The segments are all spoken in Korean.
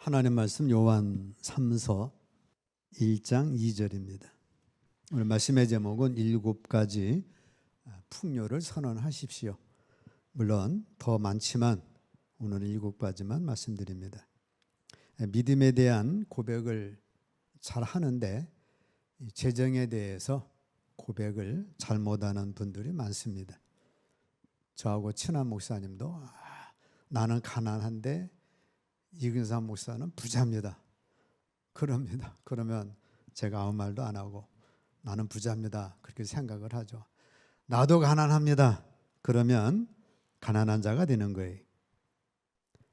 하나님 말씀 요한 3서 1장 2절입니다. 오늘 말씀의 제목은 7가지 풍요를 선언하십시오. 물론 더 많지만 오늘은 7가지만 말씀드립니다. 믿음에 대한 고백을 잘 하는데 재정에 대해서 고백을 잘 못하는 분들이 많습니다. 저하고 친한 목사님도 나는 가난한데 이근삼 목사는 부자입니다. 그럽니다. 그러면 제가 아무 말도 안 하고 나는 부자입니다. 그렇게 생각을 하죠. 나도 가난합니다. 그러면 가난한 자가 되는 거예요.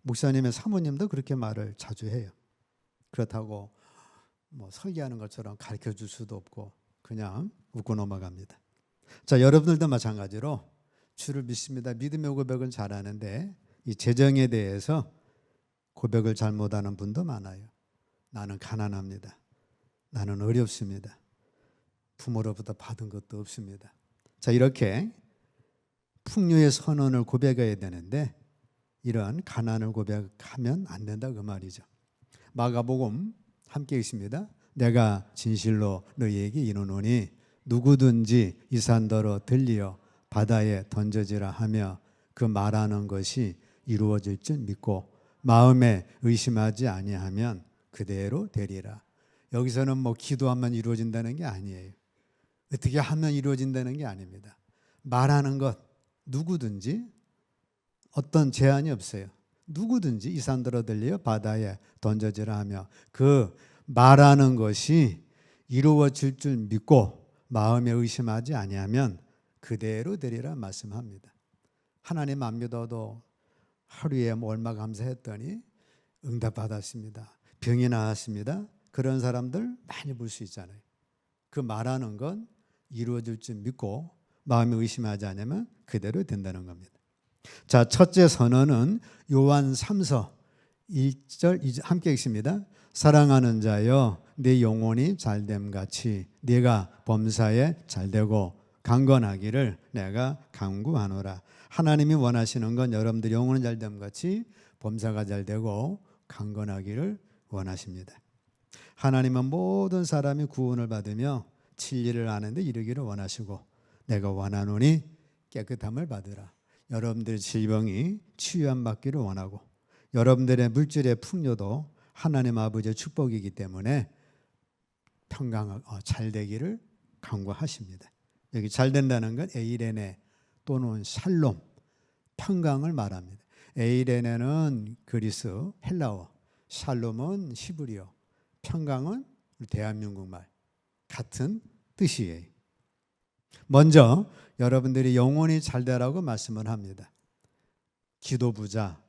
목사님의 사모님도 그렇게 말을 자주 해요. 그렇다고 설계하는 것처럼 가르쳐 줄 수도 없고 그냥 웃고 넘어갑니다. 자, 여러분들도 마찬가지로 주를 믿습니다. 믿음의 고백은 잘하는데 이 재정에 대해서 고백을 잘 못하는 분도 많아요. 나는 가난합니다. 나는 어렵습니다. 부모로부터 받은 것도 없습니다. 자, 이렇게 풍요의 선언을 고백해야 되는데 이런 가난을 고백하면 안 된다 그 말이죠. 마가복음 함께 있습니다. 내가 진실로 너희에게 이르노니 누구든지 이 산더러 들리어 바다에 던져지라 하며 그 말하는 것이 이루어질 줄 믿고 마음에 의심하지 아니하면 그대로 되리라. 여기서는 기도하면 이루어진다는 게 아니에요. 어떻게 하면 이루어진다는 게 아닙니다. 말하는 것 누구든지 어떤 제한이 없어요. 누구든지 이 산더러 들려 바다에 던져지라 하며 그 말하는 것이 이루어질 줄 믿고 마음에 의심하지 아니하면 그대로 되리라 말씀합니다. 하나님 안 믿어도 하루에 얼마 감사했더니 응답받았습니다. 병이 나았습니다. 그런 사람들 많이 볼 수 있잖아요. 그 말하는 건 이루어질 줄 믿고 마음에 의심하지 않으면 그대로 된다는 겁니다. 자, 첫째 선언은 요한 3서 1절 2절 함께 읽습니다. 사랑하는 자여 내 영혼이 잘됨 같이 네가 범사에 잘되고 강건하기를 내가 간구하노라. 하나님이 원하시는 건 여러분들 영혼은 잘됨 같이 범사가 잘되고 강건하기를 원하십니다. 하나님은 모든 사람이 구원을 받으며 진리를 아는데 이르기를 원하시고 내가 원하노니 깨끗함을 받으라. 여러분들의 질병이 치유함 받기를 원하고 여러분들의 물질의 풍요도 하나님 아버지의 축복이기 때문에 평강 잘 되기를 간구하십니다. 여기 잘 된다는 건 에이레네 또는 샬롬, 평강을 말합니다. 에이레네는 그리스, 헬라어, 샬롬은 히브리어, 평강은 우리 대한민국 말 같은 뜻이에요. 먼저 여러분들이 영혼이 잘 되라고 말씀을 합니다. 기도 부자,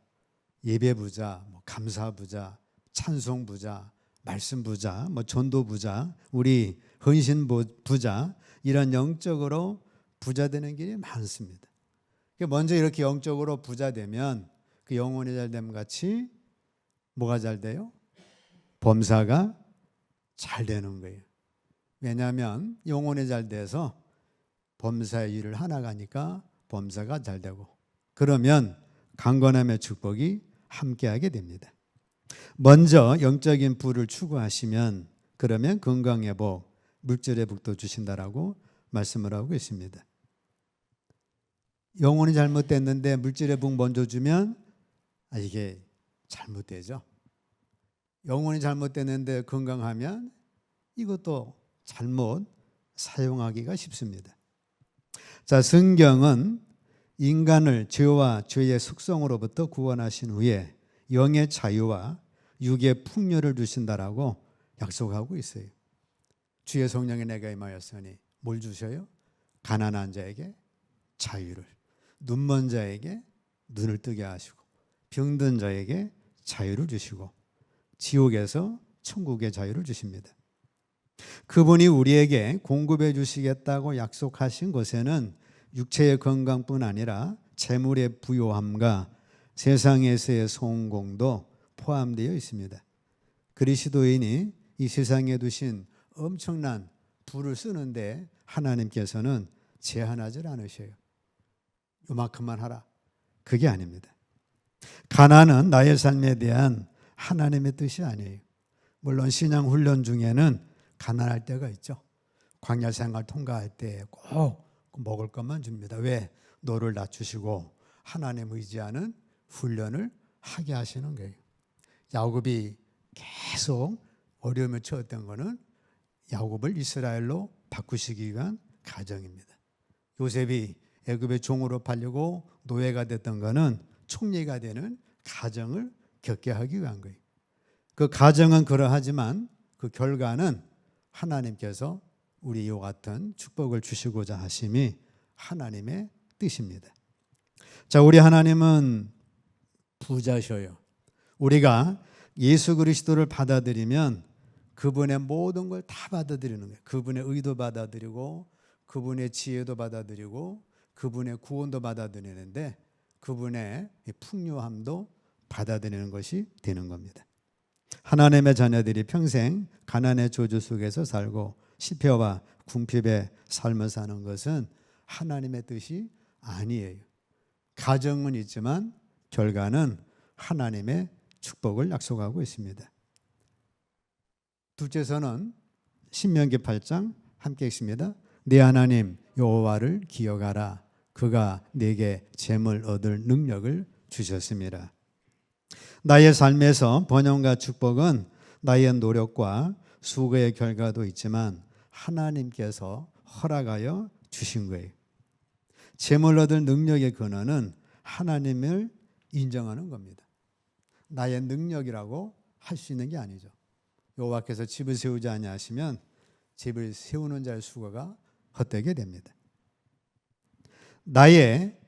예배 부자, 감사 부자, 찬송 부자, 말씀 부자, 전도 부자, 우리 헌신 부자 이런 영적으로 부자 되는 길이 많습니다. 먼저 이렇게 영적으로 부자 되면 그 영혼이 잘됨 같이 뭐가 잘 돼요? 범사가 잘 되는 거예요. 왜냐하면 영혼이 잘 돼서 범사의 일을 하나 가니까 범사가 잘 되고 그러면 강건함의 축복이 함께하게 됩니다. 먼저 영적인 부를 추구하시면 그러면 건강의 복, 물질의 복도 주신다라고 말씀을 하고 있습니다. 영혼이 잘못됐는데 물질의 복 먼저 주면 이게 잘못되죠. 영혼이 잘못됐는데 건강하면 이것도 잘못 사용하기가 쉽습니다. 자, 성경은 인간을 죄와 죄의 속성으로부터 구원하신 후에 영의 자유와 육의 풍요를 주신다라고 약속하고 있어요. 주의 성령이 내가 임하였으니 뭘 주셔요? 가난한 자에게 자유를, 눈먼 자에게 눈을 뜨게 하시고 병든 자에게 자유를 주시고 지옥에서 천국의 자유를 주십니다. 그분이 우리에게 공급해 주시겠다고 약속하신 것에는 육체의 건강뿐 아니라 재물의 부요함과 세상에서의 성공도 포함되어 있습니다. 그리스도인이 이 세상에 두신 엄청난 부를 쓰는데 하나님께서는 제한하지 않으셔요. 요만큼만 하라. 그게 아닙니다. 가난은 나의 삶에 대한 하나님의 뜻이 아니에요. 물론 신앙 훈련 중에는 가난할 때가 있죠. 광야 생활 통과할 때 꼭 먹을 것만 줍니다. 왜? 너를 낮추시고 하나님 의지하는 훈련을 하게 하시는 거예요. 야곱이 계속 어려움을 처했던 것은 야곱을 이스라엘로 바꾸시기 위한 가정입니다. 요셉이 애굽의 종으로 팔리고 노예가 됐던 것은 총리가 되는 가정을 겪게 하기 위한 거예요. 그 가정은 그러하지만 그 결과는 하나님께서 우리 이와 같은 축복을 주시고자 하심이 하나님의 뜻입니다. 자, 우리 하나님은 부자셔요. 우리가 예수 그리스도를 받아들이면 그분의 모든 걸 다 받아들이는 거예요. 그분의 의도 받아들이고 그분의 지혜도 받아들이고 그분의 구원도 받아들이는데 그분의 풍요함도 받아들이는 것이 되는 겁니다. 하나님의 자녀들이 평생 가난의 저주 속에서 살고 시패와 궁핍의 삶을 사는 것은 하나님의 뜻이 아니에요. 가정은 있지만 결과는 하나님의 축복을 약속하고 있습니다. 둘째서는 신명기 8장 함께 읽습니다. 네 하나님 여호와를 기억하라. 그가 네게 재물 얻을 능력을 주셨습니다. 나의 삶에서 번영과 축복은 나의 노력과 수고의 결과도 있지만 하나님께서 허락하여 주신 거예요. 재물 얻을 능력의 근원은 하나님을 인정하는 겁니다. 나의 능력이라고 할 수 있는 게 아니죠. 여호와께서 집을 세우지 아니하시면 집을 세우는 자의 수고가 헛되게 됩니다. 나의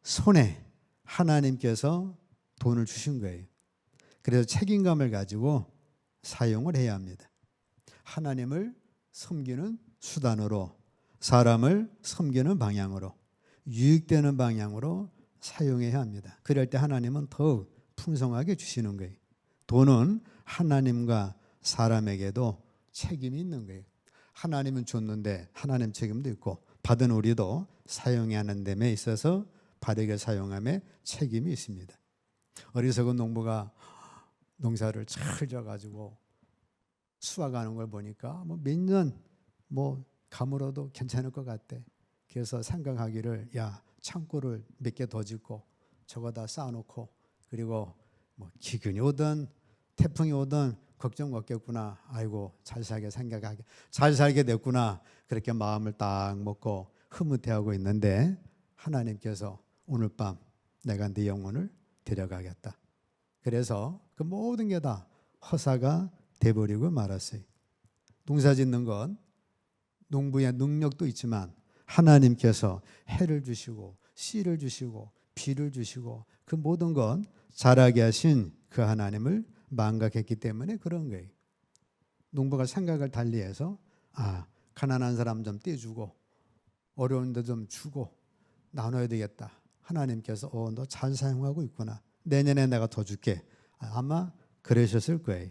손에 하나님께서 돈을 주신 거예요. 그래서 책임감을 가지고 사용을 해야 합니다. 하나님을 섬기는 수단으로, 사람을 섬기는 방향으로, 유익되는 방향으로 사용해야 합니다. 그럴 때 하나님은 더욱 풍성하게 주시는 거예요. 돈은 하나님과 사람에게도 책임이 있는 거예요. 하나님은 줬는데 하나님 책임도 있고 받은 우리도 사용해야 하는 데 있어서 바르게 사용함에 책임이 있습니다. 어리석은 농부가 농사를 잘 져가지고 수확하는 걸 보니까 몇 년 가물어도 괜찮을 것 같대. 그래서 생각하기를 창고를 몇 개 더 짓고 저거다 쌓아놓고 그리고 기근이 오든 태풍이 오든 걱정 없겠구나. 아이고 잘 살게 됐구나. 그렇게 마음을 딱 먹고 흐뭇해하고 있는데 하나님께서 오늘 밤 내가 네 영혼을 데려가겠다. 그래서 그 모든 게 다 허사가 돼버리고 말았어요. 농사 짓는 건 농부의 능력도 있지만 하나님께서 해를 주시고 씨를 주시고 비를 주시고 그 모든 건 자라게 하신 그 하나님을 망각했기 때문에 그런 거예요. 농부가 생각을 달리해서 가난한 사람 좀 떼주고 어려운 데 좀 주고 나눠야 되겠다. 하나님께서 너 잘 사용하고 있구나. 내년에 내가 더 줄게. 아마 그러셨을 거예요.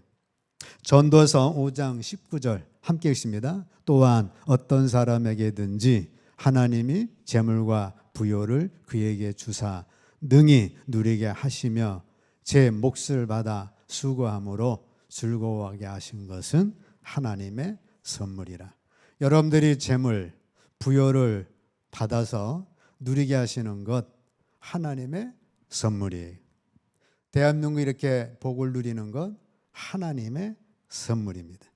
전도서 5장 19절 함께 읽습니다. 또한 어떤 사람에게든지 하나님이 재물과 부요를 그에게 주사 능히 누리게 하시며 제 몫을 받아 수고함으로 즐거워하게 하신 것은 하나님의 선물이라. 여러분들이 재물, 부요를 받아서 누리게 하시는 것 하나님의 선물이에요. 대한민국이 이렇게 복을 누리는 것 하나님의 선물입니다.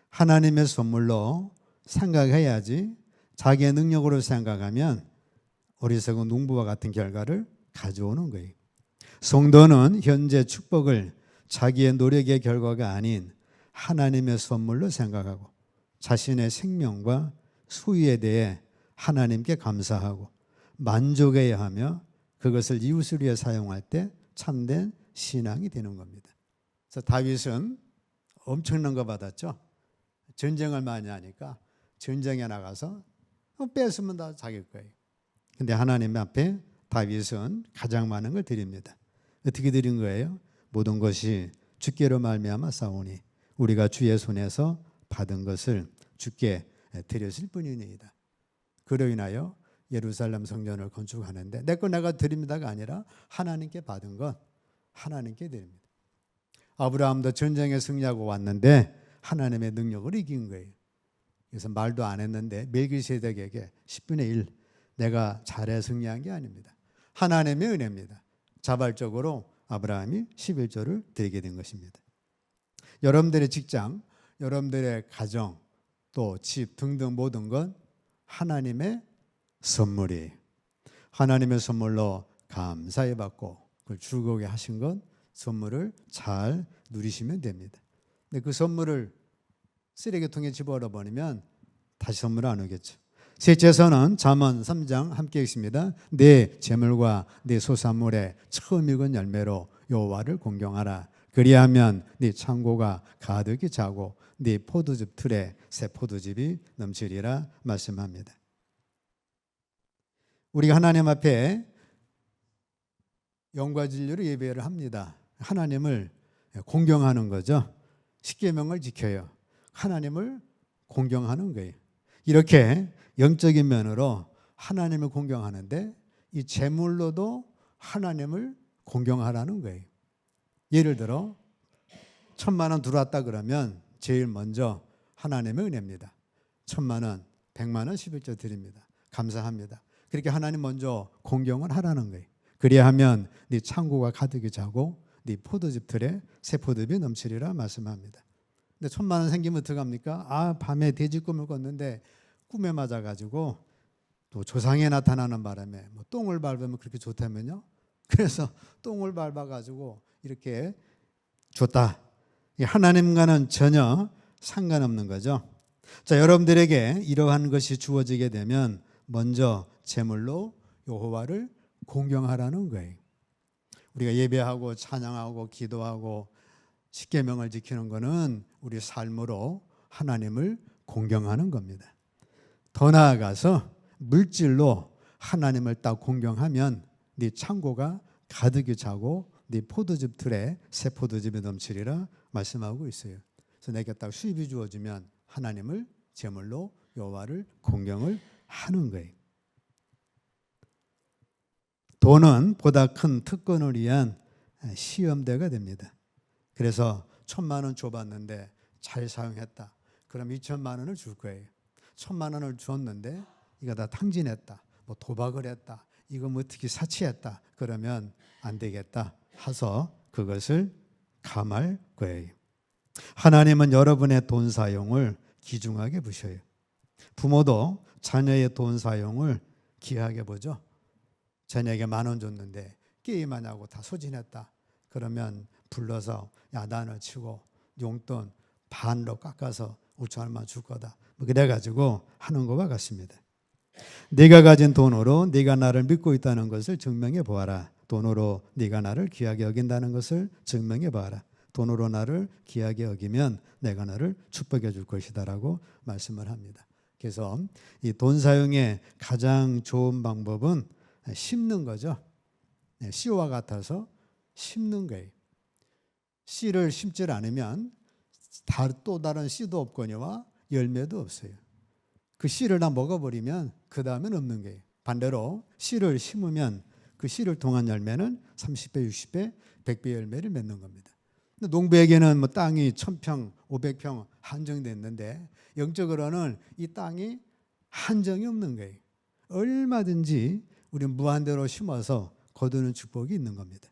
하나님의 선물로 생각해야지 자기의 능력으로 생각하면 어리석은 농부와 같은 결과를 가져오는 거예요. 성도는 현재 축복을 자기의 노력의 결과가 아닌 하나님의 선물로 생각하고 자신의 생명과 소유에 대해 하나님께 감사하고 만족해야 하며 그것을 이웃을 위해 사용할 때 참된 신앙이 되는 겁니다. 그래서 다윗은 엄청난 거 받았죠. 전쟁을 많이 하니까 전쟁에 나가서 뺏으면 다 자기 거예요. 근데 하나님 앞에 다윗은 가장 많은 걸 드립니다. 어떻게 드린 거예요? 모든 것이 주께로 말미암아 싸우니 우리가 주의 손에서 받은 것을 주께 드렸을 뿐이니이다. 그로 인하여 예루살렘 성전을 건축하는데 내 거 내가 드립니다가 아니라 하나님께 받은 것 하나님께 드립니다. 아브라함도 전쟁에 승리하고 왔는데 하나님의 능력을 이긴 거예요. 그래서 말도 안 했는데 멜기세덱에게 10분의 1 내가 잘해 승리한 게 아닙니다. 하나님의 은혜입니다. 자발적으로 아브라함이 11조를 드리게 된 것입니다. 여러분들의 직장, 여러분들의 가정, 또 집 등등 모든 건 하나님의 선물이에요. 하나님의 선물로 감사히 받고 그걸 즐거우게 하신 건 선물을 잘 누리시면 됩니다. 근데 그 선물을 쓰레기통에 집어넣어 버리면 다시 선물 안 오겠죠. 셋째서는 잠언 3장 함께 읽습니다. 내 재물과 내 소산물의 처음 익은 열매로 여호와를 공경하라. 그리하면 네 창고가 가득히 차고 네 포도즙 틀에 새 포도즙이 넘치리라 말씀합니다. 우리가 하나님 앞에 영과 진리로 예배를 합니다. 하나님을 공경하는 거죠. 십계명을 지켜요. 하나님을 공경하는 거예요. 이렇게 영적인 면으로 하나님을 공경하는데 이 제물로도 하나님을 공경하라는 거예요. 예를 들어 1,000만 원 들어왔다 그러면 제일 먼저 하나님의 은혜입니다. 1,000만 원, 100만 원 11조 드립니다. 감사합니다. 그렇게 하나님 먼저 공경을 하라는 거예요. 그리하면 네 창고가 가득히 차고 네 포도즙 틀에 새 포도즙이 넘치리라 말씀합니다. 근데 1,000만 원 생기면 어떡합니까? 밤에 돼지 꿈을 꿨는데 꿈에 맞아가지고 또 조상에 나타나는 바람에 뭐 똥을 밟으면 그렇게 좋다면요. 그래서 똥을 밟아가지고 이렇게 줬다. 하나님과는 전혀 상관없는 거죠. 자, 여러분들에게 이러한 것이 주어지게 되면 먼저 제물로 여호와를 공경하라는 거예요. 우리가 예배하고 찬양하고 기도하고 십계명을 지키는 것은 우리 삶으로 하나님을 공경하는 겁니다. 더 나아가서 물질로 하나님을 딱 공경하면 네 창고가 가득히 차고 네 포도즙 틀에 새 포도즙이 넘치리라 말씀하고 있어요. 그래서 내게 딱 수입이 주어지면 하나님을 제물로 여호와를 공경을 하는 거예요. 돈은 보다 큰 특권을 위한 시험대가 됩니다. 그래서 1,000만 원 줘봤는데 잘 사용했다. 그럼 2,000만 원을 줄 거예요. 1,000만 원을 줬는데 이거 다 탕진했다. 뭐 도박을 했다. 이거 뭐 특히 사치했다. 그러면 안 되겠다. 해서 그것을 감할 거예요. 하나님은 여러분의 돈 사용을 귀중하게 보셔요. 부모도 자녀의 돈 사용을 귀하게 보죠. 자녀에게 10,000원 줬는데 게임하냐고 다 소진했다. 그러면 불러서 야 나는 치고 용돈 반으로 깎아서 5,000원만 줄 거다. 뭐 그래가지고 하는 것과 같습니다. 네가 가진 돈으로 네가 나를 믿고 있다는 것을 증명해 보아라. 돈으로 네가 나를 귀하게 여긴다는 것을 증명해 보아라. 돈으로 나를 귀하게 여기면 내가 너를 축복해 줄 것이다라고 말씀을 합니다. 그래서 이 돈 사용의 가장 좋은 방법은 심는 거죠. 씨와 같아서 심는 거예요. 씨를 심지 않으면 또 다른 씨도 없거니와 열매도 없어요. 그 씨를 다 먹어버리면 그 다음엔 없는 거예요. 반대로 씨를 심으면 그 씨를 통한 열매는 30배, 60배, 100배 열매를 맺는 겁니다. 농부에게는 뭐 땅이 1,000평, 500평 한정되어 있는데 영적으로는 이 땅이 한정이 없는 거예요. 얼마든지 우리는 무한대로 심어서 거두는 축복이 있는 겁니다.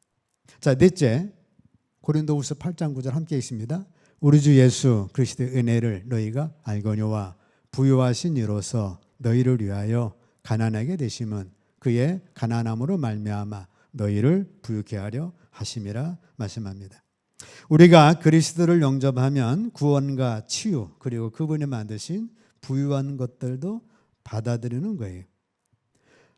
자, 넷째, 고린도후서 8장 9절 함께 읽습니다. 우리 주 예수 그리스도의 은혜를 너희가 알거니와 부요하신 이로써 너희를 위하여 가난하게 되심은 그의 가난함으로 말미암아 너희를 부유케 하려 하심이라 말씀합니다. 우리가 그리스도를 영접하면 구원과 치유 그리고 그분이 만드신 부유한 것들도 받아들이는 거예요.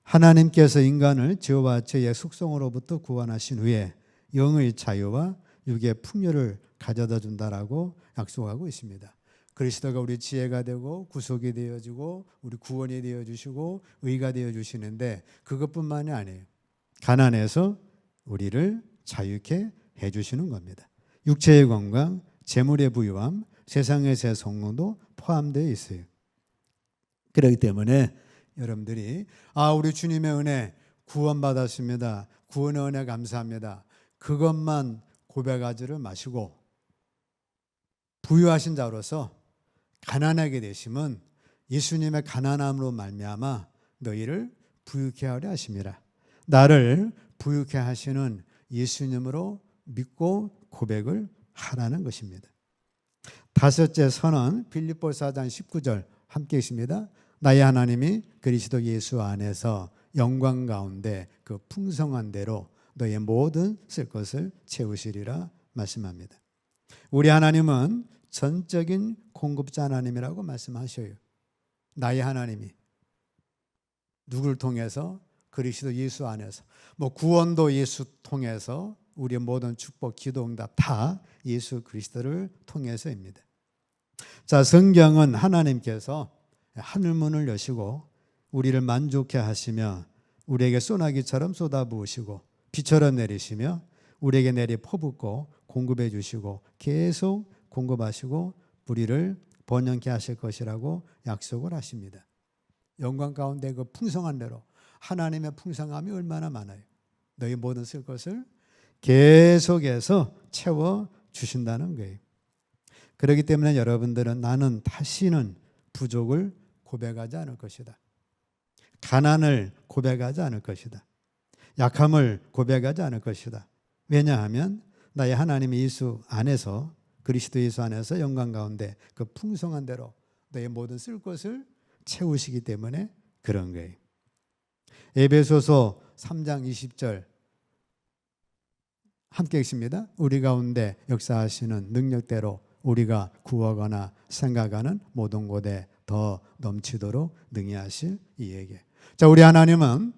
하나님께서 인간을 죄와 죄의 속성으로부터 구원하신 후에 영의 자유와 육의 풍요를 가져다 준다라고 약속하고 있습니다. 그리스도가 우리 지혜가 되고 구속이 되어지고 우리 구원이 되어주시고 의가 되어주시는데 그것뿐만이 아니에요. 가난해서 우리를 자유케 해주시는 겁니다. 육체의 건강, 재물의 부유함, 세상의 새 성공도 포함되어 있어요. 그렇기 때문에 여러분들이 우리 주님의 은혜 구원받았습니다. 구원의 은혜 감사합니다. 그것만 고백하지를 마시고 부유하신 자로서 가난하게 되심은 예수님의 가난함으로 말미암아 너희를 부유케 하려 하심이라. 나를 부유케 하시는 예수님으로 믿고 고백을 하라는 것입니다. 다섯째 선언 빌립보서 4장 19절 함께 있습니다. 나의 하나님이 그리스도 예수 안에서 영광 가운데 그 풍성한 대로 너의 모든 쓸 것을 채우시리라 말씀합니다. 우리 하나님은 전적인 공급자 하나님이라고 말씀하셔요. 나의 하나님이 누구를 통해서? 그리스도 예수 안에서. 구원도 예수 통해서 우리의 모든 축복, 기도, 응답 다 예수 그리스도를 통해서입니다. 자, 성경은 하나님께서 하늘문을 여시고 우리를 만족해 하시며 우리에게 소나기처럼 쏟아부으시고 비처럼 내리시며 우리에게 내리 퍼붓고 공급해 주시고 계속 공급하시고 우리를 번영케 하실 것이라고 약속을 하십니다. 영광 가운데 그 풍성한 대로 하나님의 풍성함이 얼마나 많아요. 너희 모든 쓸 것을 계속해서 채워 주신다는 거예요. 그렇기 때문에 여러분들은 나는 다시는 부족을 고백하지 않을 것이다. 가난을 고백하지 않을 것이다. 약함을 고백하지 않을 것이다. 왜냐하면 나의 하나님 예수 안에서 그리스도 예수 안에서 영광 가운데 그 풍성한 대로 너의 모든 쓸 것을 채우시기 때문에 그런 거예요. 에베소서 3장 20절 함께 읽습니다. 우리 가운데 역사하시는 능력대로 우리가 구하거나 생각하는 모든 곳에 더 넘치도록 능히 하실 이에게. 자, 우리 하나님은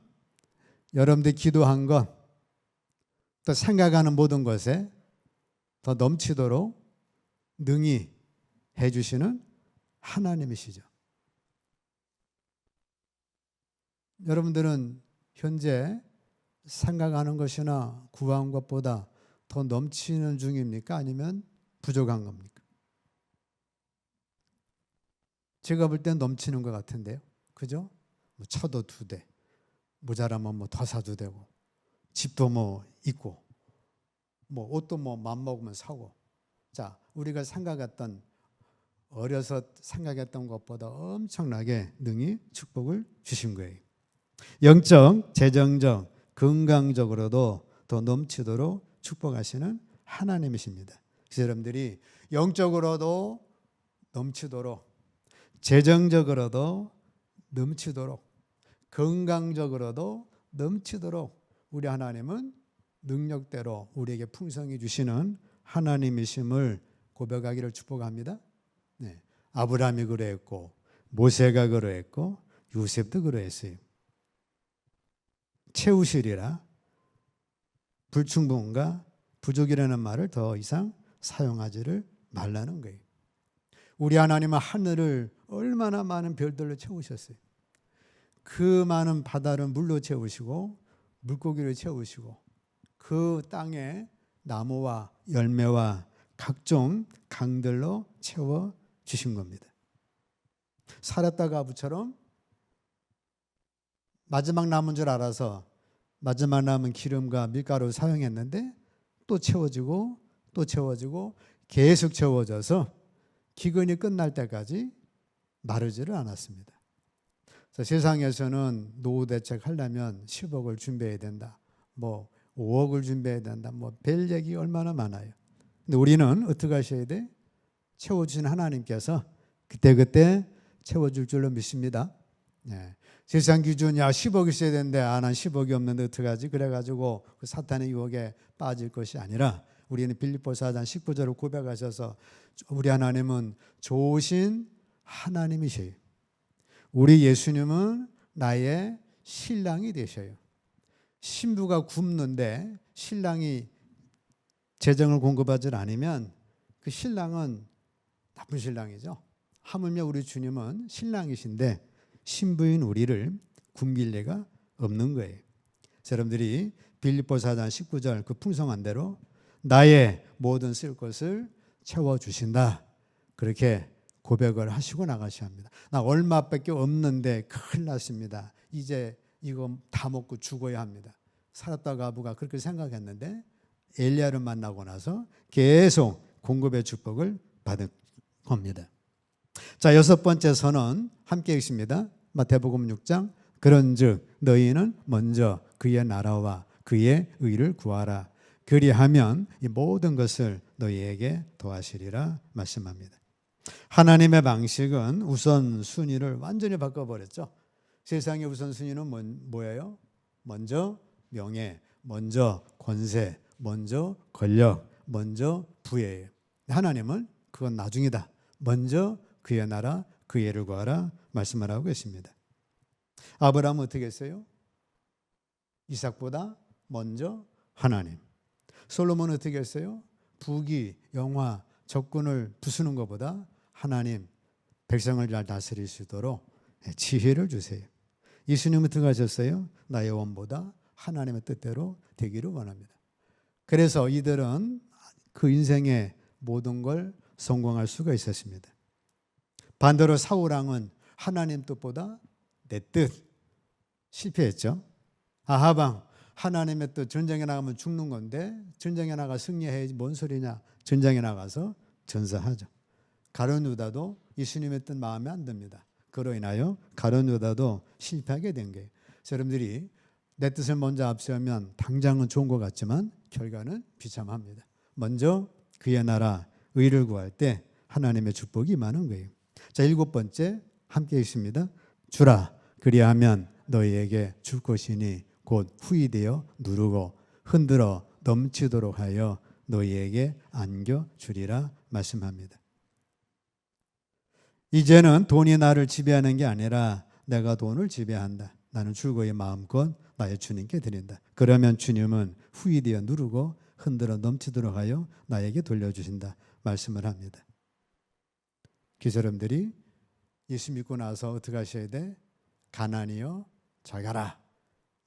여러분들이 기도한 것, 또 생각하는 모든 것에 더 넘치도록 능히 해주시는 하나님이시죠. 여러분들은 현재 생각하는 것이나 구한 것보다 더 넘치는 중입니까? 아니면 부족한 겁니까? 제가 볼 땐 넘치는 것 같은데요. 그죠? 차도 2대, 모자라면 더 사도 되고, 집도 있고, 옷도 맘먹으면 사고. 자, 우리가 생각했던, 어려서 생각했던 것보다 엄청나게 능히 축복을 주신 거예요. 영적, 재정적, 건강적으로도 더 넘치도록 축복하시는 하나님이십니다. 그래서 여러분들이 영적으로도 넘치도록, 재정적으로도 넘치도록, 건강적으로도 넘치도록 우리 하나님은 능력대로 우리에게 풍성히 주시는 하나님이심을 고백하기를 축복합니다. 네, 아브라함이 그러했고 모세가 그러했고 요셉도 그러했어요. 채우시리라. 불충분과 부족이라는 말을 더 이상 사용하지를 말라는 거예요. 우리 하나님은 하늘을 얼마나 많은 별들로 채우셨어요. 그 많은 바다를 물로 채우시고 물고기를 채우시고 그 땅에 나무와 열매와 각종 강들로 채워주신 겁니다. 사렙다 가부처럼 마지막 남은 줄 알아서 마지막 남은 기름과 밀가루 사용했는데 또 채워지고 또 채워지고 계속 채워져서 기근이 끝날 때까지 마르지를 않았습니다. 세상에서는 노후 대책하려면 10억을 준비해야 된다. 5억을 준비해야 된다. 별 얘기 얼마나 많아요. 근데 우리는 어떻게 하셔야 돼? 채워주신 하나님께서 그때그때 채워줄 줄로 믿습니다. 네. 세상 기준 10억 있어야 되는데 난 10억이 없는데 어떡하지? 그래가지고 그 사탄의 유혹에 빠질 것이 아니라 우리는 빌립보서 4장 19절을 고백하셔서 우리 하나님은 좋으신 하나님이셔요. 우리 예수님은 나의 신랑이 되셔요. 신부가 굶는데 신랑이 재정을 공급하지 않으면 그 신랑은 나쁜 신랑이죠. 하물며 우리 주님은 신랑이신데 신부인 우리를 굶길 리가 없는 거예요. 여러분들이 빌립보서 4장 19절 그 풍성한 대로 나의 모든 쓸 것을 채워주신다. 그렇게 고백을 하시고 나가셔야 합니다. 나 얼마밖에 없는데 큰일 났습니다. 이제 이거 다 먹고 죽어야 합니다. 사렙다 가부가 그렇게 생각했는데 엘리야를 만나고 나서 계속 공급의 축복을 받은 겁니다. 자, 여섯 번째 선언 함께 읽습니다. 마태복음 6장 그런즉 너희는 먼저 그의 나라와 그의 의를 구하라. 그리하면 이 모든 것을 너희에게 더하시리라 말씀합니다. 하나님의 방식은 우선순위를 완전히 바꿔버렸죠. 세상의 우선순위는 뭐예요? 먼저 명예, 먼저 권세, 먼저 권력, 먼저 부예예요. 하나님은 그건 나중이다. 먼저 그의 나라, 그의 의를 구하라 말씀을 하고 계십니다. 아브라함은 어떻게 했어요? 이삭보다 먼저 하나님. 솔로몬은 어떻게 했어요? 부귀, 영화, 적군을 부수는 것보다 하나님, 백성을 잘 다스릴 수 있도록 지혜를 주세요. 예수님은 어떻게 하셨어요? 나의 원보다 하나님의 뜻대로 되기를 원합니다. 그래서 이들은 그 인생의 모든 걸 성공할 수가 있었습니다. 반대로 사울왕은 하나님 뜻보다 내 뜻 실패했죠. 아합왕 하나님의 뜻 전쟁에 나가면 죽는 건데 전쟁에 나가 승리해야지 뭔 소리냐. 전쟁에 나가서 전사하죠. 가룟 유다도 예수님의 뜻 마음에 안 듭니다. 그로 인하여 가룟 유다도 실패하게 된 거예요. 여러분들이 내 뜻을 먼저 앞세우면 당장은 좋은 것 같지만 결과는 비참합니다. 먼저 그의 나라 의를 구할 때 하나님의 축복이 많은 거예요. 자, 일곱 번째 함께 있습니다. 주라 그리하면 너희에게 줄 것이니 곧 후이되어 누르고 흔들어 넘치도록 하여 너희에게 안겨주리라 말씀합니다. 이제는 돈이 나를 지배하는 게 아니라 내가 돈을 지배한다. 나는 줄거이 마음껏 나의 주님께 드린다. 그러면 주님은 후이되어 누르고 흔들어 넘치도록 하여 나에게 돌려주신다 말씀을 합니다. 기사람들이 예수 믿고 나서 어떻게 하셔야 돼? 가난이여 잘 가라.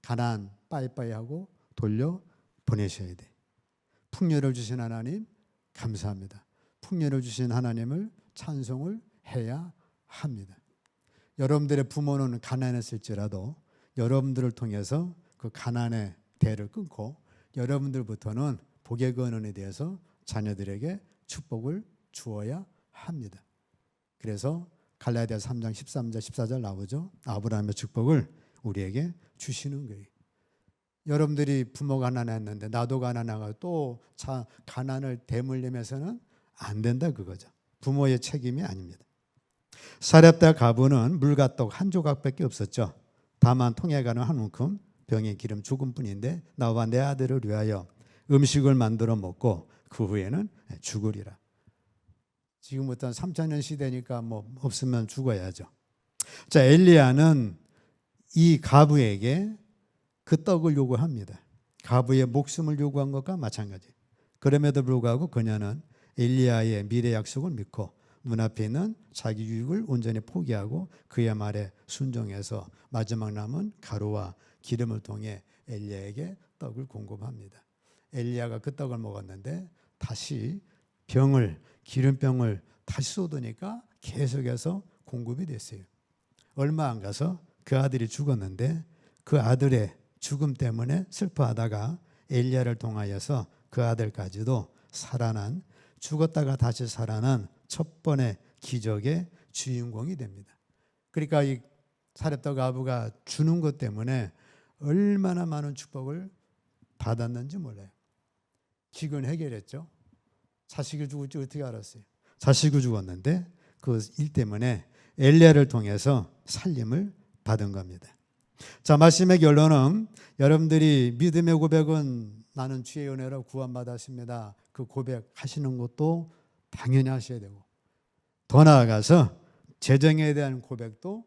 가난 빠이빠이 하고 돌려 보내셔야 돼. 풍요를 주신 하나님 감사합니다. 풍요를 주신 하나님을 찬송을 해야 합니다. 여러분들의 부모는 가난했을지라도 여러분들을 통해서 그 가난의 대를 끊고 여러분들부터는 복의 근원에 대해서 자녀들에게 축복을 주어야 합니다. 그래서 갈라디아 3장 13절 14절 나오죠. 아브라함의 축복을 우리에게 주시는 거예요. 여러분들이 부모가 가난했는데 나도 가난하고 또 가난을 대물림해서는 안 된다 그거죠. 부모의 책임이 아닙니다. 사렙다 가부는 물과 떡 한 조각밖에 없었죠. 다만 통에 가는 한 움큼 병에 기름 죽은 뿐인데 나와 내 아들을 위하여 음식을 만들어 먹고 그 후에는 죽으리라. 지금부터 3000년 시대니까 뭐 없으면 죽어야죠. 자, 엘리야는 이 가부에게 그 떡을 요구합니다. 가부의 목숨을 요구한 것과 마찬가지. 그럼에도 불구하고 그녀는 엘리야의 미래 약속을 믿고 눈앞에 있는 자기 유익을 온전히 포기하고 그의 말에 순종해서 마지막 남은 가루와 기름을 통해 엘리야에게 떡을 공급합니다. 엘리야가 그 떡을 먹었는데 다시 기름병을 다시 쏟으니까 계속해서 공급이 됐어요. 얼마 안 가서 그 아들이 죽었는데 그 아들의 죽음 때문에 슬퍼하다가 엘리야를 통하여서 그 아들까지도 살아난, 죽었다가 다시 살아난 첫 번의 기적의 주인공이 됩니다. 그러니까 이 사렙다 가부가 주는 것 때문에 얼마나 많은 축복을 받았는지 몰라요. 기근 해결했죠. 자식이 죽을지 어떻게 알았어요? 자식이 죽었는데 그 일 때문에 엘리야를 통해서 살림을 받은 겁니다. 자, 말씀의 결론은 여러분들이 믿음의 고백은 나는 주의 은혜로 구원받았습니다. 그 고백하시는 것도 당연히 하셔야 되고 더 나아가서 재정에 대한 고백도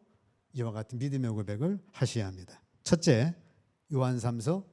이와 같은 믿음의 고백을 하셔야 합니다. 첫째, 요한 3서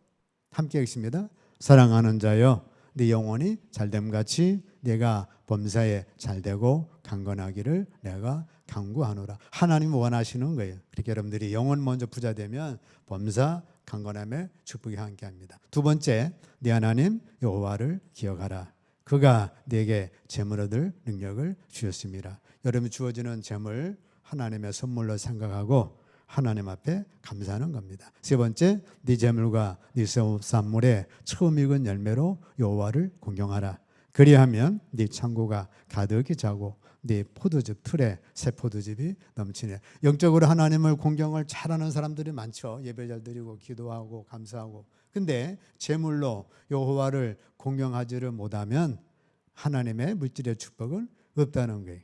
함께 읽습니다. 사랑하는 자여 네 영혼이 잘됨같이 네가 범사에 잘되고 강건하기를 내가 간구하노라. 하나님 원하시는 거예요. 그렇게 여러분들이 영혼 먼저 부자 되면 범사 강건함에 축복이 함께합니다. 두 번째, 네 하나님 여호와를 기억하라. 그가 네게 재물 얻을 능력을 주셨습니다. 여러분 주어지는 재물 하나님의 선물로 생각하고 하나님 앞에 감사하는 겁니다. 세 번째, 네 재물과 네 산물의 처음 익은 열매로 여호와를 공경하라. 그리하면 네 창고가 가득히 차고 네 포도즙 틀에 새 포도즙이 넘치네. 영적으로 하나님을 공경을 잘하는 사람들이 많죠. 예배 잘 드리고 기도하고 감사하고. 근데 제물로 여호와를 공경하지를 못하면 하나님의 물질의 축복은 없다는 거예요.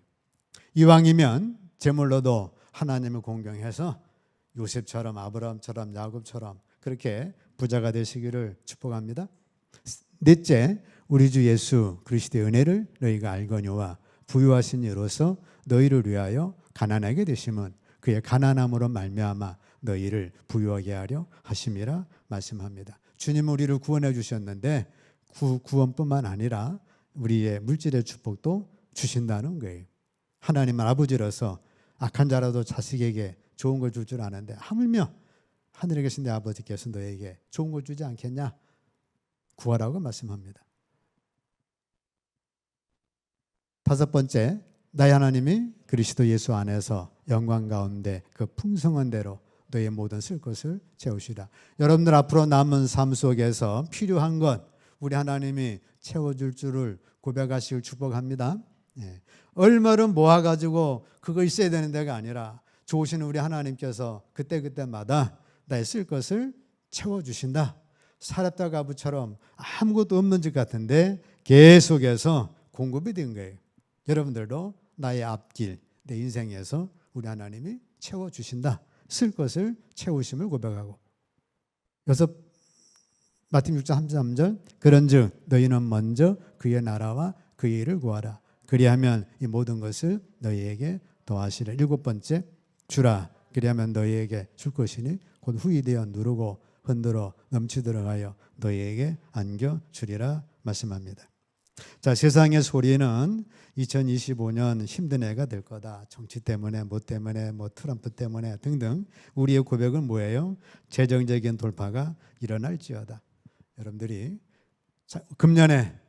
이왕이면 제물로도 하나님을 공경해서 요셉처럼 아브라함처럼 야곱처럼 그렇게 부자가 되시기를 축복합니다. 넷째, 우리 주 예수 그리스도의 은혜를 너희가 알거니와 부유하신 이로서 너희를 위하여 가난하게 되심은 그의 가난함으로 말미암아 너희를 부유하게 하려 하심이라 말씀합니다. 주님 우리를 구원해 주셨는데 구원뿐만 아니라 우리의 물질의 축복도 주신다는 거예요. 하나님은 아버지로서 악한 자라도 자식에게 좋은 걸 줄 아는데 하물며 하늘에 계신 내 아버지께서 너에게 좋은 걸 주지 않겠냐? 구하라고 말씀합니다. 다섯 번째, 나의 하나님이 그리스도 예수 안에서 영광 가운데 그 풍성한 대로 너의 모든 쓸 것을 채우시라. 여러분들 앞으로 남은 삶 속에서 필요한 것 우리 하나님이 채워줄 줄을 고백하시길 축복합니다. 얼마를 모아가지고 그거 있어야 되는 데가 아니라 좋으신 우리 하나님께서 그때그때마다 나의 쓸 것을 채워주신다. 사렙다 가부처럼 아무것도 없는 집 같은데 계속해서 공급이 된 거예요. 여러분들도 나의 앞길, 내 인생에서 우리 하나님이 채워주신다. 쓸 것을 채우심을 고백하고. 마태복음 6장 33절 그런즉 너희는 먼저 그의 나라와 그의 일을 구하라. 그리하면 이 모든 것을 너희에게 더하시라. 일곱 번째, 주라. 그리하면 너희에게 줄 것이니 곧 후히 되어 누르고 흔들어 넘치도록 하여 너희에게 안겨주리라 말씀합니다. 자, 세상의 소리는 2025년 힘든 해가 될 거다. 정치 때문에 뭐 때문에 뭐 트럼프 때문에 등등. 우리의 고백은 뭐예요? 재정적인 돌파가 일어날지어다. 여러분들이 금년에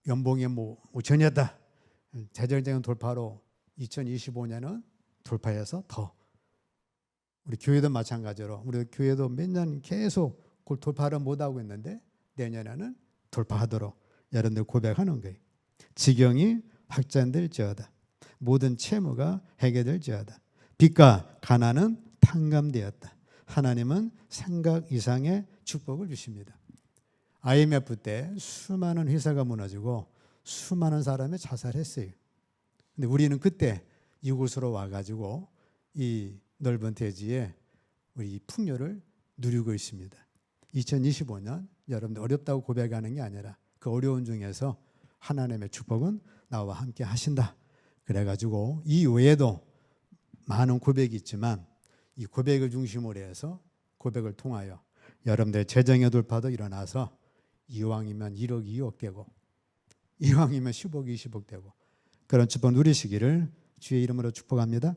연봉이 뭐 5천이었다. 재정적인 돌파로 2025년은 돌파해서 더. 우리 교회도 마찬가지로 우리 교회도 몇 년 계속 돌파를 못하고 있는데 내년에는 돌파하도록 여러분들 고백하는 거예요. 지경이 확장될지어다. 모든 채무가 해결될지어다. 빚과 가난은 탕감되었다. 하나님은 생각 이상의 축복을 주십니다. IMF 때 수많은 회사가 무너지고 수많은 사람이 자살했어요. 근데 우리는 그때 이곳으로 와가지고 이 넓은 대지에 우리 풍요를 누리고 있습니다. 2025년 여러분들 어렵다고 고백하는 게 아니라 그 어려운 중에서 하나님의 축복은 나와 함께 하신다. 그래가지고 이 외에도 많은 고백이 있지만 이 고백을 중심으로 해서 고백을 통하여 여러분들의 재정의 돌파도 일어나서 이왕이면 1억, 2억 되고 이왕이면 10억, 20억 되고 그런 축복 누리시기를 주의 이름으로 축복합니다.